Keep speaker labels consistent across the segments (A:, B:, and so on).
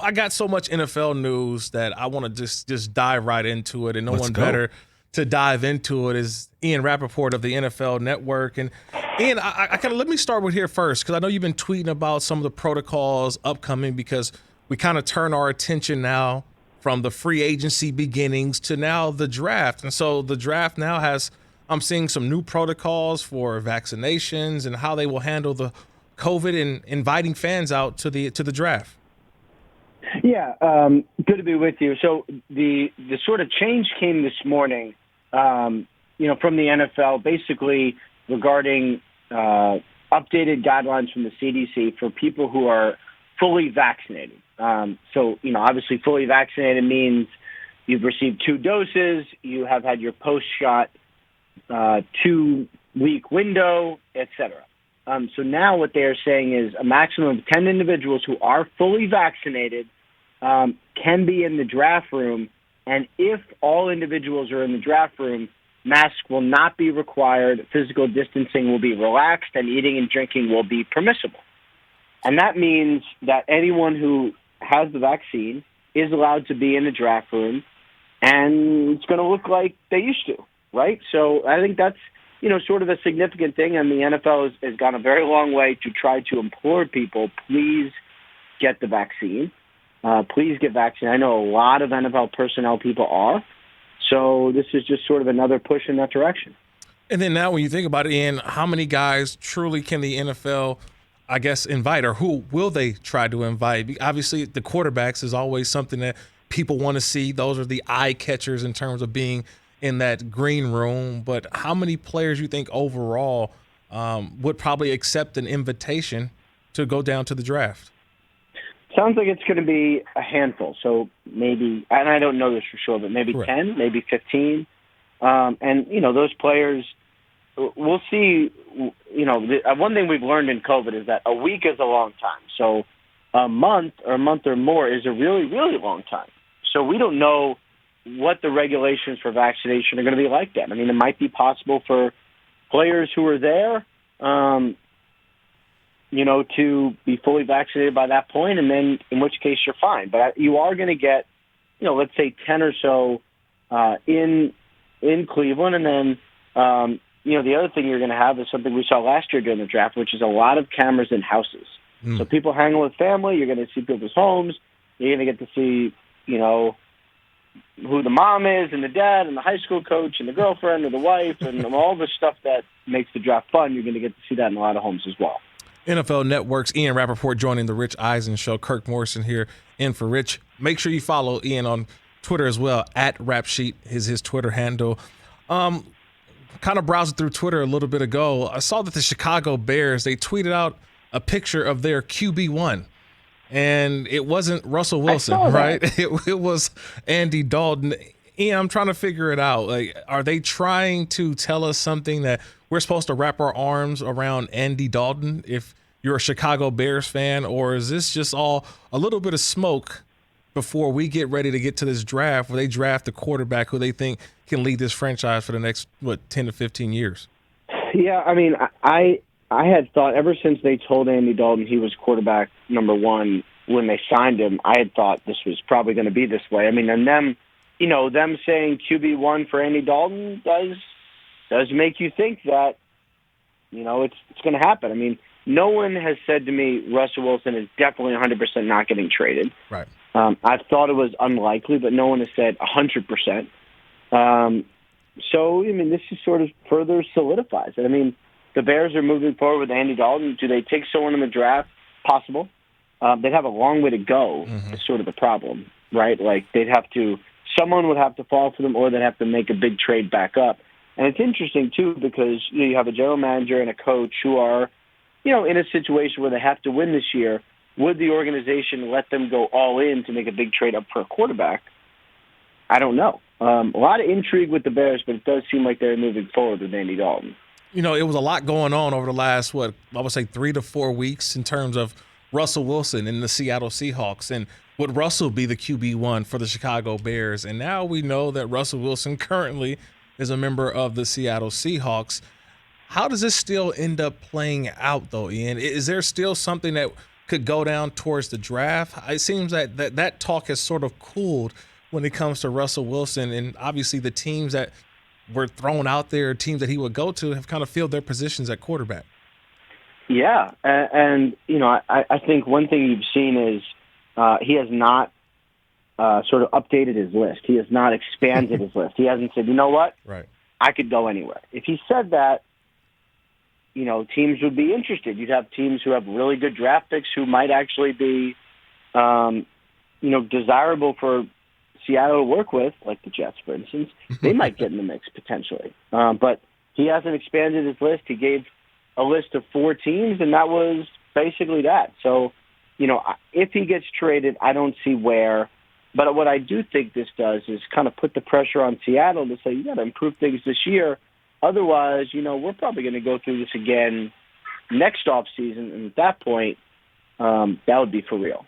A: I got so much NFL news that I want to just dive right into it, and
B: Let's go.
A: better to dive into it is Ian Rapoport of the NFL Network. And Ian, I kind of let me start with here first, because I know you've been tweeting about some of the protocols upcoming, because we kind of turn our attention now from the free agency beginnings to now the draft. And so the draft now has, I'm seeing some new protocols for vaccinations and how they will handle the COVID and inviting fans out to the draft.
C: Yeah, good to be with you. So the sort of change came this morning, from the NFL, basically regarding updated guidelines from the CDC for people who are fully vaccinated. Obviously fully vaccinated means you've received 2 doses, you have had your post-shot 2-week window, etc. So now what they are saying is a maximum of 10 individuals who are fully vaccinated can be in the draft room, and if all individuals are in the draft room, masks will not be required, physical distancing will be relaxed, and eating and drinking will be permissible. And that means that anyone who has the vaccine is allowed to be in the draft room, and it's going to look like they used to, right? So I think that's, sort of a significant thing, and the NFL has gone a very long way to try to implore people, please get the vaccine. Please get vaccinated. I know a lot of NFL personnel people are, so this is just sort of another push in that direction.
A: And then now when you think about it, Ian, how many guys truly can the NFL, I guess, invite, or who will they try to invite? Obviously, the quarterbacks is always something that people want to see. Those are the eye catchers in terms of being in that green room. But how many players you think overall would probably accept an invitation to go down to the draft?
C: Sounds like it's going to be a handful. So maybe, and I don't know this for sure, but maybe
A: Right.
C: 10, maybe 15. Those players, we'll see. One thing we've learned in COVID is that a week is a long time. So a month or more is a really, really long time. So we don't know what the regulations for vaccination are going to be like then. I mean, it might be possible for players who are there, to be fully vaccinated by that point, and then in which case you're fine. But you are going to get, let's say 10 or so in Cleveland, and then, the other thing you're going to have is something we saw last year during the draft, which is a lot of cameras in houses. So people hanging with family, you're going to see people's homes, you're going to get to see, who the mom is and the dad and the high school coach and the girlfriend or the wife and all the stuff that makes the draft fun. You're going to get to see that in a lot of homes as well.
A: NFL Network's Ian Rapoport joining the Rich Eisen Show. Kirk Morrison here in for Rich. Make sure you follow Ian on Twitter as well, @RapSheet is his Twitter handle. Kind of browsing through Twitter a little bit ago, I saw that the Chicago Bears, they tweeted out a picture of their QB1. And it wasn't Russell Wilson, right? It was Andy Dalton. Ian, I'm trying to figure it out. Like, are they trying to tell us something that we're supposed to wrap our arms around Andy Dalton if you're a Chicago Bears fan, or is this just all a little bit of smoke before we get ready to get to this draft where they draft the quarterback who they think can lead this franchise for the next, 10 to 15 years?
C: Yeah, I mean, I had thought ever since they told Andy Dalton he was quarterback number 1 when they signed him, I had thought this was probably going to be this way. I mean, and them saying QB1 for Andy Dalton does make you think that, it's going to happen. I mean, no one has said to me Russell Wilson is definitely 100% not getting traded.
A: Right.
C: I thought it was unlikely, but no one has said 100%. So, I mean, this is sort of further solidifies it. I mean, the Bears are moving forward with Andy Dalton. Do they take someone in the draft? Possible. They'd have a long way to go. Is sort of the problem, right? Like someone would have to fall for them, or they'd have to make a big trade back up. And it's interesting too because you have a general manager and a coach who are, in a situation where they have to win this year. Would the organization let them go all in to make a big trade up for a quarterback? I don't know. A lot of intrigue with the Bears, but it does seem like they're moving forward with Andy Dalton.
A: It was a lot going on over the last, I would say 3 to 4 weeks in terms of Russell Wilson and the Seattle Seahawks. And would Russell be the QB1 for the Chicago Bears? And now we know that Russell Wilson currently is a member of the Seattle Seahawks. How does this still end up playing out, though, Ian? Is there still something that could go down towards the draft. It seems that talk has sort of cooled when it comes to Russell Wilson, and obviously the teams that were thrown out there, teams that he would go to, have kind of filled their positions at quarterback.
C: Yeah, and I think one thing you've seen is he has not sort of updated his list. He has not expanded his list. He hasn't said, you know what,
A: right,
C: I could go anywhere. If he said that, teams would be interested. You'd have teams who have really good draft picks who might actually be, desirable for Seattle to work with, like the Jets, for instance. They might get in the mix potentially. But he hasn't expanded his list. He gave a list of 4 teams, and that was basically that. So, if he gets traded, I don't see where. But what I do think this does is kind of put the pressure on Seattle to say, you got to improve things this year. Otherwise, we're probably going to go through this again next offseason. And at that point, that would be for real.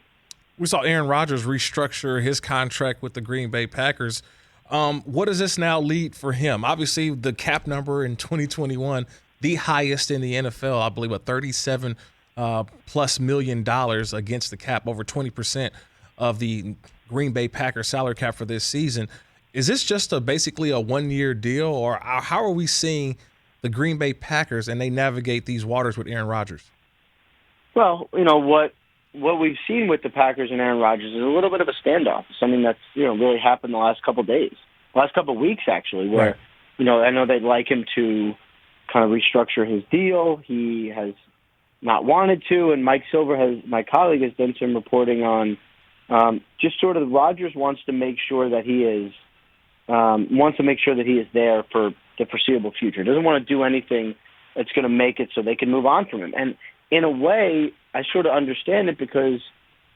A: We saw Aaron Rodgers restructure his contract with the Green Bay Packers. What does this now lead for him? Obviously, the cap number in 2021, the highest in the NFL, I believe, $37 plus million against the cap, over 20% of the Green Bay Packers salary cap for this season. Is this just basically a one-year deal, or how are we seeing the Green Bay Packers and they navigate these waters with Aaron Rodgers?
C: Well, what we've seen with the Packers and Aaron Rodgers is a little bit of a standoff. Something that's really happened the last couple of days, last couple of weeks actually, where
A: right.
C: I know they'd like him to kind of restructure his deal. He has not wanted to, and my colleague has done some reporting on just sort of Rodgers wants to make sure that he is there for the foreseeable future. Doesn't want to do anything that's going to make it so they can move on from him. And in a way, I sort of understand it because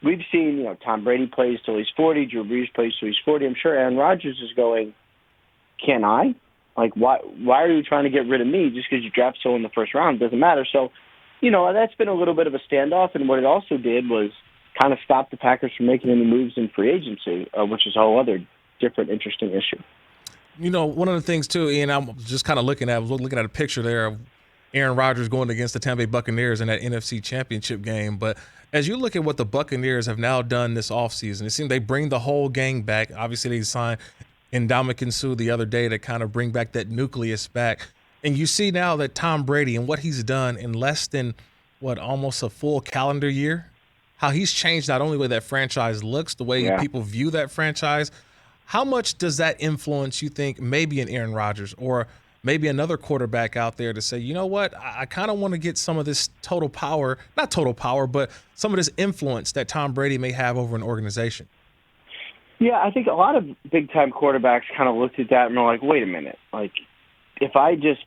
C: we've seen, Tom Brady plays till he's 40, Drew Brees plays till he's 40. I'm sure Aaron Rodgers is going, can I? Like, why are you trying to get rid of me just because you draft so in the first round? It doesn't matter. So, that's been a little bit of a standoff. And what it also did was kind of stop the Packers from making any moves in free agency, which is a whole other different, interesting issue.
A: One of the things, too, Ian, I'm just kind of looking at a picture there of Aaron Rodgers going against the Tampa Bay Buccaneers in that NFC Championship game. But as you look at what the Buccaneers have now done this offseason, it seems they bring the whole gang back. Obviously, they signed Ndamukong Suh the other day to kind of bring back that nucleus back. And you see now that Tom Brady and what he's done in less than, almost a full calendar year, how he's changed not only the way that franchise looks, the way people view that franchise. How much does that influence, you think, maybe an Aaron Rodgers or maybe another quarterback out there to say, you know what, I kind of want to get some of this not total power, but some of this influence that Tom Brady may have over an organization?
C: Yeah, I think a lot of big-time quarterbacks kind of looked at that and were like, wait a minute. Like, if I just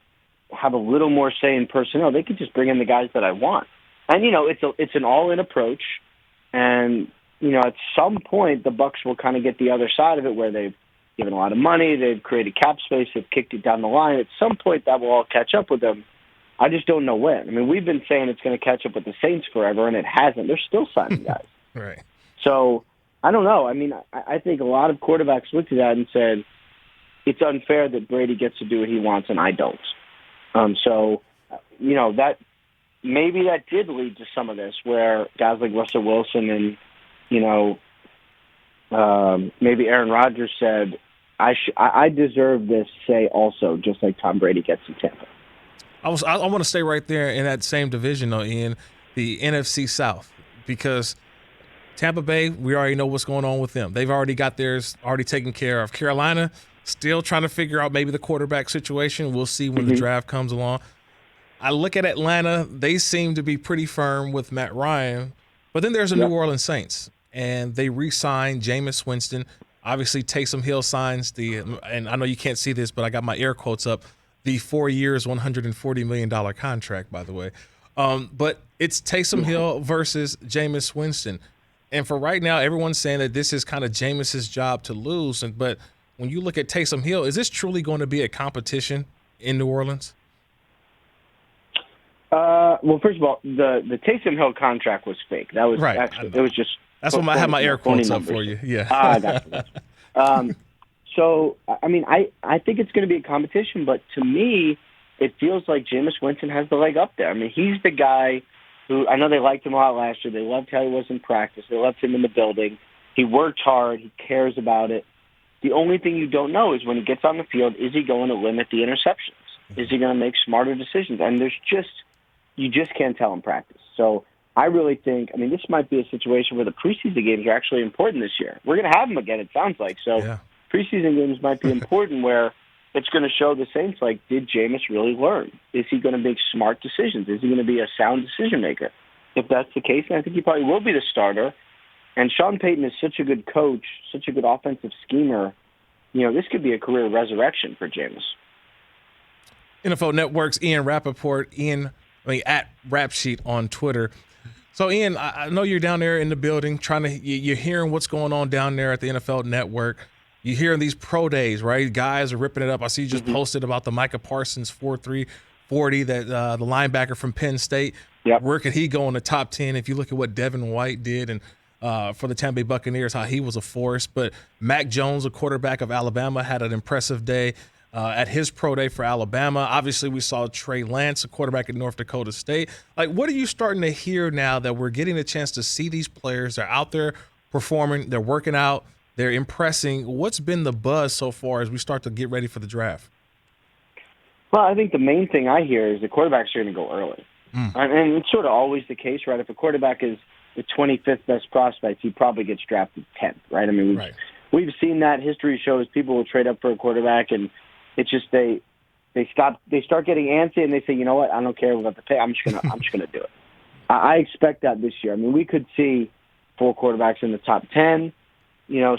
C: have a little more say in personnel, they could just bring in the guys that I want. And, it's an all-in approach. And, at some point, the Bucs will kind of get the other side of it where they've given a lot of money, they've created cap space, they've kicked it down the line. At some point, that will all catch up with them. I just don't know when. I mean, we've been saying it's going to catch up with the Saints forever, and it hasn't. They're still signing guys.
A: Right.
C: So, I don't know. I mean, I think a lot of quarterbacks looked at that and said, it's unfair that Brady gets to do what he wants and I don't. That maybe that did lead to some of this where guys like Russell Wilson and, maybe Aaron Rodgers said, I deserve this say also, just like Tom Brady gets in Tampa.
A: I want to stay right there in that same division, though, Ian, the NFC South, because Tampa Bay, we already know what's going on with them. They've already got theirs already taken care of. Carolina, still trying to figure out maybe the quarterback situation. We'll see when the draft comes along. I look at Atlanta. They seem to be pretty firm with Matt Ryan. But then there's the New Orleans Saints, and they re-signed Jameis Winston. Obviously, Taysom Hill signs and I know you can't see this, but I got my air quotes up, the 4 years, $140 million contract, by the way. But it's Taysom Hill versus Jameis Winston. And for right now, everyone's saying that this is kind of Jameis's job to lose. But when you look at Taysom Hill, is this truly going to be a competition in New Orleans?
C: Well, first of all, the Taysom Hill contract was fake. That was
A: right.
C: Actually, it was just.
A: That's why I have my air quotes up for you. Yeah.
C: I got you. So, I mean, I think it's going to be a competition, but to me, it feels like Jameis Winston has the leg up there. I mean, he's the guy who I know they liked him a lot last year. They loved how he was in practice. They loved him in the building. He worked hard. He cares about it. The only thing you don't know is when he gets on the field, is he going to limit the interceptions? Is he going to make smarter decisions? And you just can't tell in practice. So I really think, this might be a situation where the preseason games are actually important this year. We're going to have them again, it sounds like. So preseason games might be important where it's going to show the Saints, did Jameis really learn? Is he going to make smart decisions? Is he going to be a sound decision maker? If that's the case, then I think he probably will be the starter. And Sean Payton is such a good coach, such a good offensive schemer. This could be a career resurrection for Jameis.
A: NFL Network's Ian Rapoport, at Rap Sheet on Twitter. So, Ian, I know you're down there in the building you're hearing what's going on down there at the NFL Network. You're hearing these pro days, right? Guys are ripping it up. I see you just posted about the Micah Parsons 4.3 40, that the linebacker from Penn State.
C: Yep.
A: Where could he go in the top 10 if you look at what Devin White did and for the Tampa Bay Buccaneers, how he was a force. But Mac Jones, a quarterback of Alabama, had an impressive day at his pro day for Alabama. Obviously, we saw Trey Lance, a quarterback at North Dakota State. What are you starting to hear now that we're getting a chance to see these players? They're out there performing, they're working out, they're impressing. What's been the buzz so far as we start to get ready for the draft?
C: Well, I think the main thing I hear is the quarterbacks are going to go early. And it's sort of always the case, right? If a quarterback is the 25th best prospect, he probably gets drafted 10th, right? We've seen that. History shows people will trade up for a quarterback, and it's just they start getting antsy, and they say, you know what, I don't care about the pay. I'm just gonna do it. I expect that this year. We could see 4 quarterbacks in the top 10,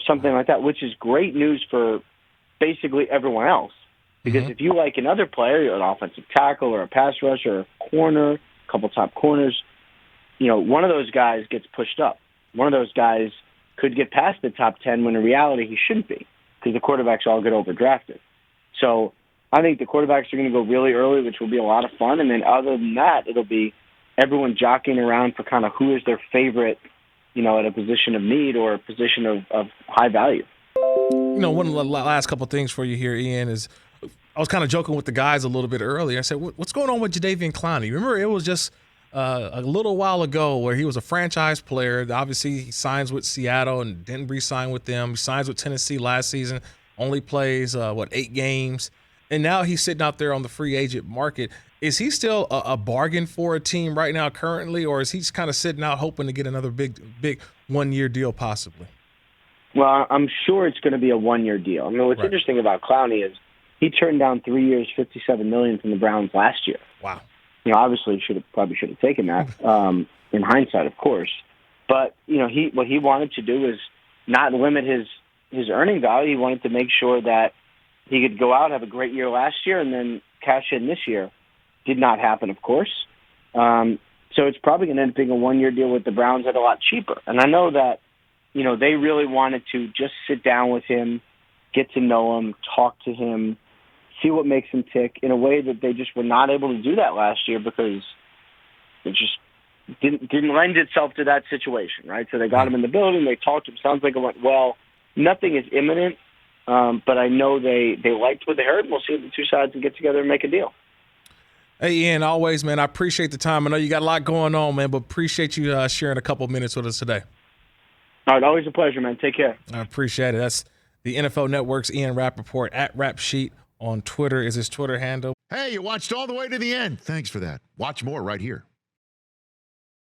C: something like that, which is great news for basically everyone else. Because if you like another player, an offensive tackle or a pass rusher or a corner, a couple top corners, one of those guys gets pushed up. One of those guys could get past the top 10 when in reality he shouldn't be because the quarterbacks all get overdrafted. So I think the quarterbacks are going to go really early, which will be a lot of fun. And then other than that, it'll be everyone jockeying around for kind of who is their favorite, at a position of need or a position of high value.
A: One of the last couple of things for you here, Ian, is I was kind of joking with the guys a little bit earlier. I said, what's going on with Jadeveon Clowney? Remember, it was just a little while ago where he was a franchise player. Obviously, he signs with Seattle and didn't re-sign with them. He signs with Tennessee last season, only plays, 8 games. And now he's sitting out there on the free agent market. Is he still a bargain for a team right now currently, or is he just kind of sitting out hoping to get another big one-year deal possibly?
C: Well, I'm sure it's going to be a one-year deal. What's interesting about Clowney is he turned down 3 years, $57 million from the Browns last year.
A: Wow.
C: Obviously probably should have taken that in hindsight, of course. But what he wanted to do is not limit his earning value. He wanted to make sure that he could go out, have a great year last year, and then cash in this year. Did not happen, of course. So it's probably going to end up being a one-year deal with the Browns at a lot cheaper. And I know that they really wanted to just sit down with him, get to know him, talk to him, see what makes him tick in a way that they just were not able to do that last year because it just didn't lend itself to that situation, right? So they got him in the building, they talked to him, sounds like it went well. Nothing is imminent, but I know they liked what they heard, and we'll see if the two sides can get together and make a deal.
A: Hey, Ian, always, man, I appreciate the time. I know you got a lot going on, man, but appreciate you sharing a couple of minutes with us today.
C: All right, always a pleasure, man. Take care.
A: I appreciate it. That's the NFL Network's Ian Rapoport at Rap Sheet on Twitter is his Twitter handle.
B: Hey, you watched all the way to the end. Thanks for that. Watch more right here.